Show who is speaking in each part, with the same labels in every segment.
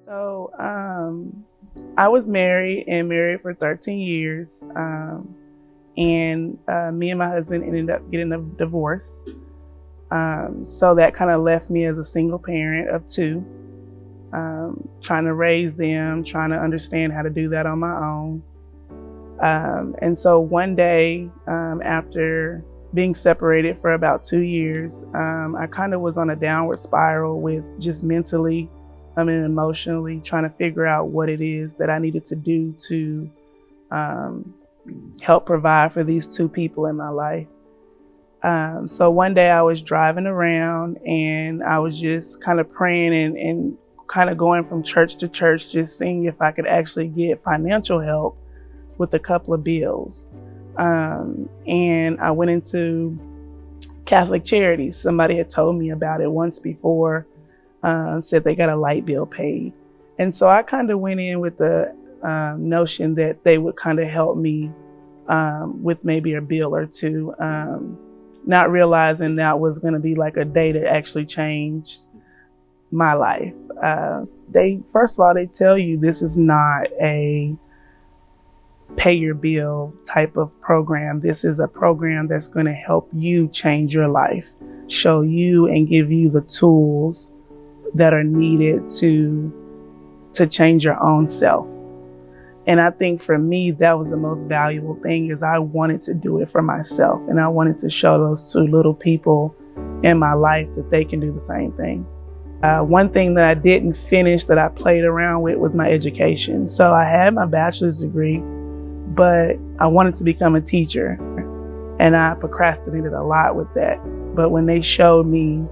Speaker 1: So I was married for 13 years. And me and my husband ended up getting a divorce. So that kind of left me as a single parent of two, trying to raise them, trying to understand how to do that on my own. And so one day, after being separated for about 2 years, I kind of was on a downward spiral with just mentally and emotionally trying to figure out what it is that I needed to do to help provide for these two people in my life. So one day I was driving around and I was just kind of praying and kind of going from church to church, just seeing if I could actually get financial help with a couple of bills. And I went into Catholic Charities. Somebody had told me about it once before, said they got a light bill paid. And so I kind of went in with the notion that they would kind of help me with maybe a bill or two, not realizing that was going to be like a day that actually changed my life. First of all, they tell you this is not a pay your bill type of program. This is a program that's going to help you change your life, show you and give you the tools that are needed to change your own self. And I think for me, that was the most valuable thing, is I wanted to do it for myself. And I wanted to show those two little people in my life that they can do the same thing. One thing that I didn't finish that I played around with was my education. So I had my bachelor's degree, but I wanted to become a teacher. And I procrastinated a lot with that. But when they showed me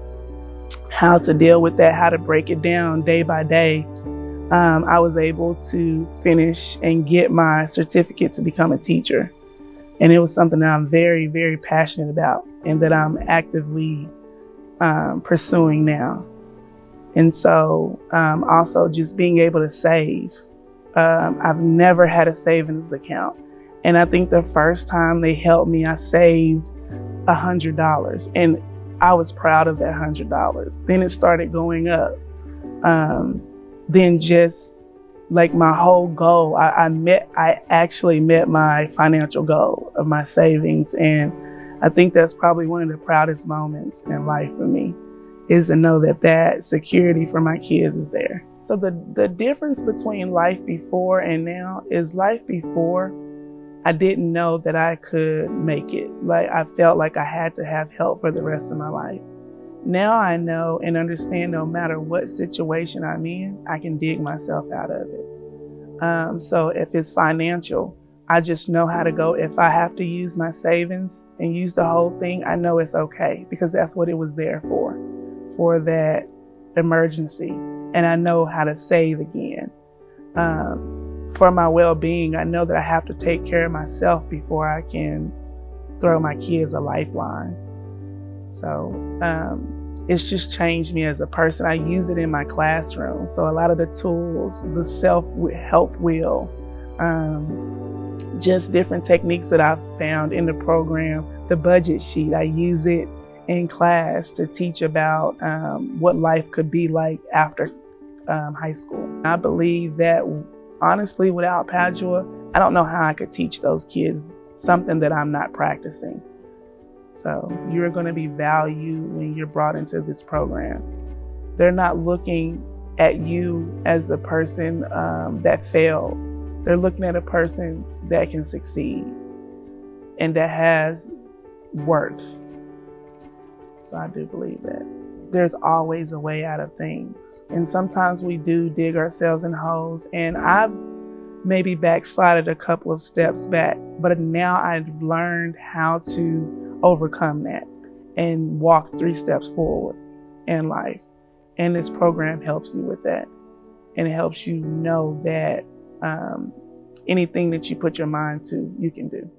Speaker 1: how to deal with that, how to break it down day by day, I was able to finish and get my certificate to become a teacher. And it was something that I'm very, very passionate about and that I'm actively pursuing now. And so also just being able to save. I've never had a savings account. And I think the first time they helped me, I saved $100. And I was proud of that $100. Then it started going up. Then just like my whole goal, I actually met my financial goal of my savings. And I think that's probably one of the proudest moments in life for me, is to know that security for my kids is there. So the difference between life before and now is life before, I didn't know that I could make it. Like I felt like I had to have help for the rest of my life. Now I know and understand no matter what situation I'm in, I can dig myself out of it. So if it's financial, I just know how to go. If I have to use my savings and use the whole thing, I know it's okay, because that's what it was there for that emergency. And I know how to save again. For my well-being, I know that I have to take care of myself before I can throw my kids a lifeline. So it's just changed me as a person. I use it in my classroom. So a lot of the tools, the self-help wheel, just different techniques that I've found in the program, the budget sheet, I use it in class to teach about what life could be like after high school. I believe that honestly, without Padua, I don't know how I could teach those kids something that I'm not practicing. So you're going to be valued when you're brought into this program. They're not looking at you as a person that failed. They're looking at a person that can succeed and that has worth. So I do believe that there's always a way out of things. And sometimes we do dig ourselves in holes. And I've maybe backslided a couple of steps back, but now I've learned how to overcome that and walk 3 steps forward in life. And this program helps you with that. And it helps you know that anything that you put your mind to, you can do.